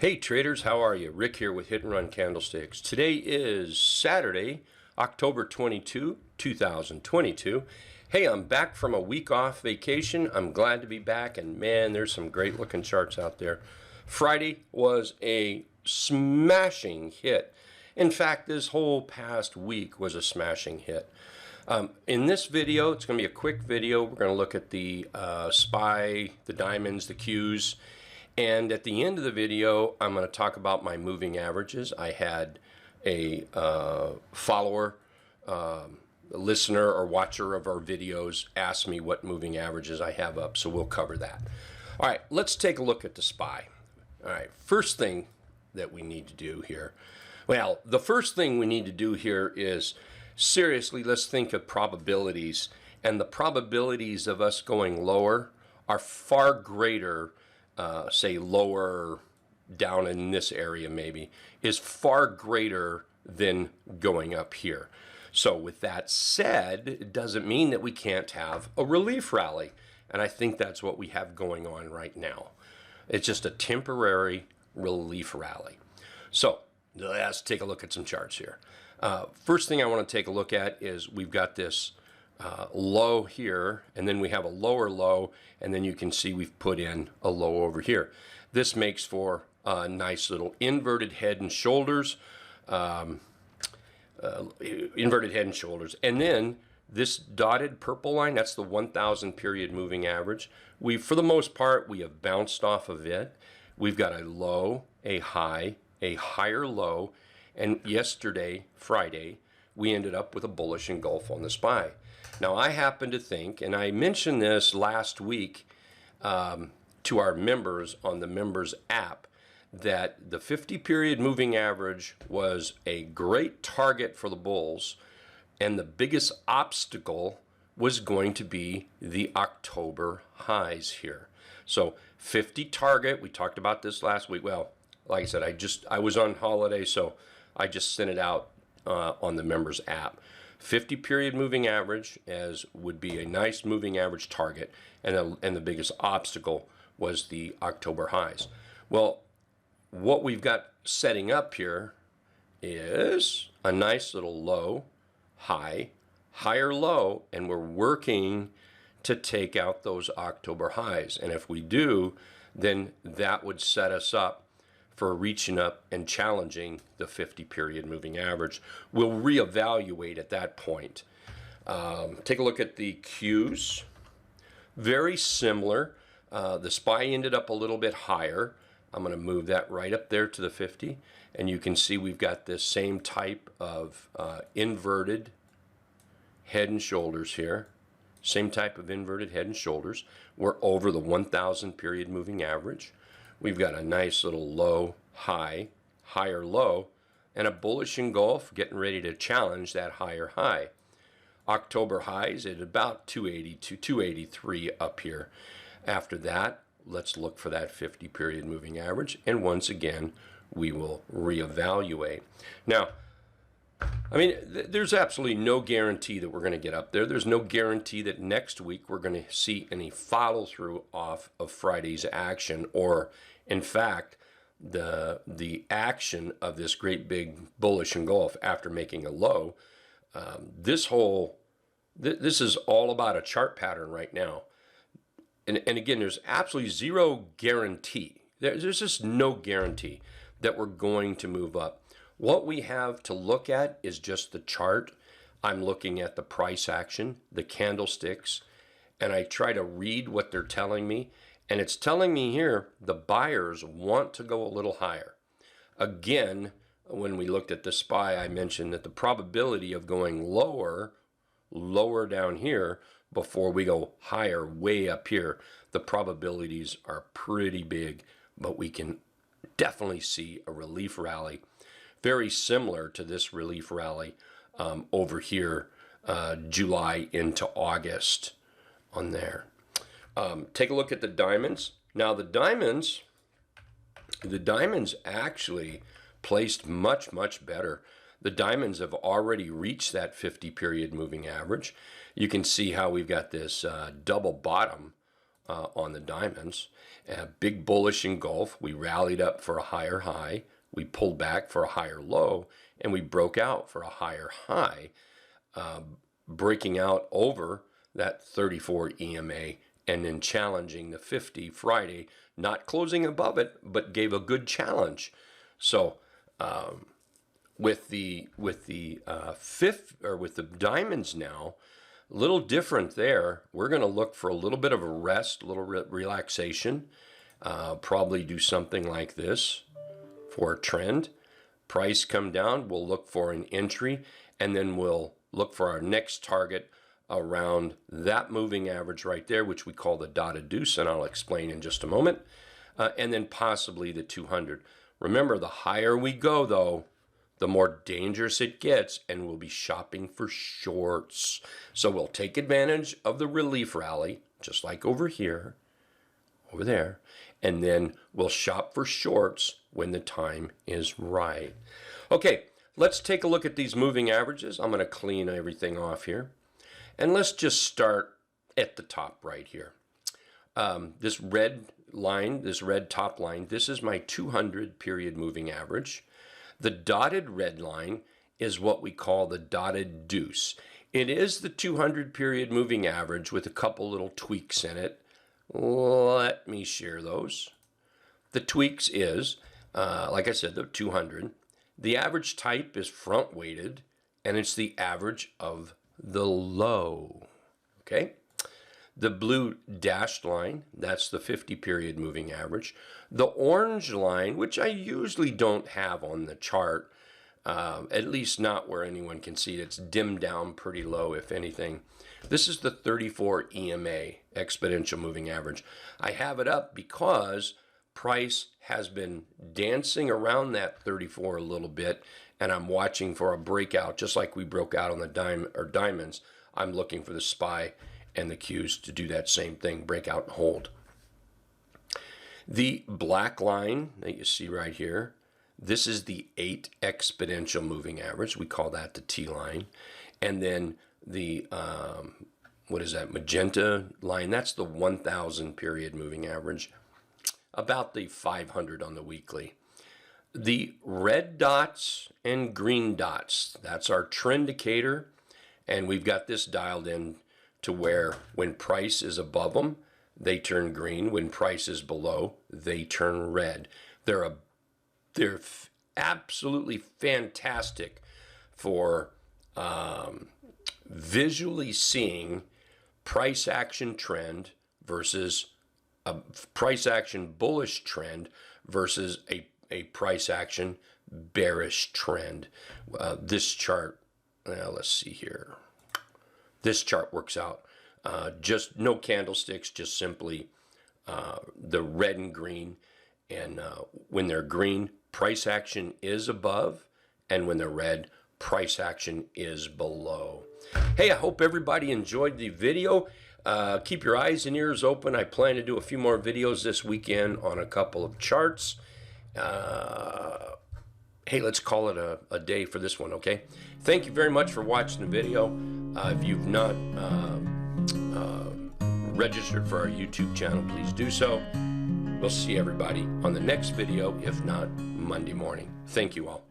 Hey traders, how are you? Rick here with Hit and Run Candlesticks. Today is Saturday, October 22, 2022. Hey, I'm back from a week off vacation. I'm glad to be back, and man, there's some great looking charts out there. Friday was a smashing hit. In fact, this whole past week was a smashing hit. In this video, it's going to be a quick video. We're going to look at the SPY, the diamonds, the Qs. And at the end of the video, I'm going to talk about my moving averages. I had a follower, a listener or watcher of our videos ask me what moving averages I have up, so we'll cover that. All right, let's take a look at the SPY. All right, first thing that we need to do here. Well, the first thing we need to do here is, seriously, let's think of probabilities. And the probabilities of us going lower are far greater, say lower down in this area maybe, is far greater than going up here. So with that said, it doesn't mean that we can't have a relief rally. And I think that's what we have going on right now. It's just a temporary relief rally. So let's take a look at some charts here. First thing I want to take a look at is we've got this low here, and then we have a lower low, and then you can see we've put in a low over here. This makes for a nice little inverted head and shoulders, and then this dotted purple line, that's the 1,000 period moving average. For the most part, we have bounced off of it. We've got a low, a high, a higher low, and yesterday, Friday, we ended up with a bullish engulf on the SPY. Now, I happen to think, and I mentioned this last week to our members on the members app, that the 50 period moving average was a great target for the bulls, and the biggest obstacle was going to be the October highs here. So 50 target, we talked about this last week. Well, like I said, I was on holiday, so I just sent it out on the members app. 50 period moving average as would be a nice moving average target, and the biggest obstacle was the October highs. Well, what we've got setting up here is a nice little low, high, higher low, and we're working to take out those October highs. And if we do, then that would set us up for reaching up and challenging the 50 period moving average. We'll reevaluate at that point. Take a look at the Qs. Very similar. The SPY ended up a little bit higher. I'm going to move that right up there to the 50. And you can see we've got this same type of inverted head and shoulders here. Same type of inverted head and shoulders. We're over the 1,000 period moving average. We've got a nice little low, high, higher low, and a bullish engulf getting ready to challenge that higher high. October highs at about 280 to 283 up here. After that, let's look for that 50 period moving average, and once again, we will reevaluate. Now, I mean, there's absolutely no guarantee that we're going to get up there. There's no guarantee that next week we're going to see any follow through off of Friday's action, or in fact, the action of this great big bullish engulf after making a low. This is all about a chart pattern right now. And again, there's absolutely zero guarantee. There's just no guarantee that we're going to move up. What we have to look at is just the chart. I'm looking at the price action, the candlesticks, and I try to read what they're telling me. And it's telling me here the buyers want to go a little higher. Again, when we looked at the SPY, I mentioned that the probability of going lower down here before we go higher way up here, the probabilities are pretty big, but we can definitely see a relief rally very similar to this relief rally over here, July into August on there. Take a look at the diamonds. Now the diamonds actually placed much, much better. The diamonds have already reached that 50 period moving average. You can see how we've got this double bottom on the diamonds. Big bullish engulf. We rallied up for a higher high. We pulled back for a higher low, and we broke out for a higher high, breaking out over that 34 EMA and then challenging the 50 Friday, not closing above it, but gave a good challenge. So with the diamonds now, a little different there. We're going to look for a little bit of a rest, a little relaxation. Probably do something like this for a trend. Price come down, we'll look for an entry, and then we'll look for our next target around that moving average right there, which we call the dotted deuce, and I'll explain in just a moment, and then possibly the 200. Remember, the higher we go, though, the more dangerous it gets, and we'll be shopping for shorts. So we'll take advantage of the relief rally, just like over here, over there, and then we'll shop for shorts when the time is right. Okay, let's take a look at these moving averages. I'm going to clean everything off here. And let's just start at the top right here. This red line, this red top line, this is my 200 period moving average. The dotted red line is what we call the dotted deuce. It is the 200 period moving average with a couple little tweaks in it. Let me share those. The tweaks is, like I said, the 200. The average type is front weighted, and it's the average of the low. Okay? The blue dashed line, that's the 50 period moving average. The orange line, which I usually don't have on the chart, at least not where anyone can see it. It's dimmed down pretty low, if anything. This is the 34 EMA, exponential moving average. I have it up because price has been dancing around that 34 a little bit, and I'm watching for a breakout, just like we broke out on the diamonds. I'm looking for the SPY and the Qs to do that same thing, break out and hold. The black line that you see right here, this is the 8 exponential moving average. We call that the T line. And then the, what is that, magenta line, that's the 1,000 period moving average, about the 500 on the weekly. The red dots and green dots, that's our trend indicator, and we've got this dialed in to where when price is above them, they turn green. When price is below, they turn red. They're absolutely fantastic for visually seeing price action trend versus a price action bullish trend versus a price action bearish trend. This chart, let's see here. This chart works out. Just no candlesticks, just simply the red and green. And when they're green, price action is above. And when they're red, price action is below. Hey, I hope everybody enjoyed the video. Keep your eyes and ears open. I plan to do a few more videos this weekend on a couple of charts. Hey, let's call it a day for this one, okay? Thank you very much for watching the video. If you've not registered for our YouTube channel, please do so. We'll see everybody on the next video, if not Monday morning. Thank you all.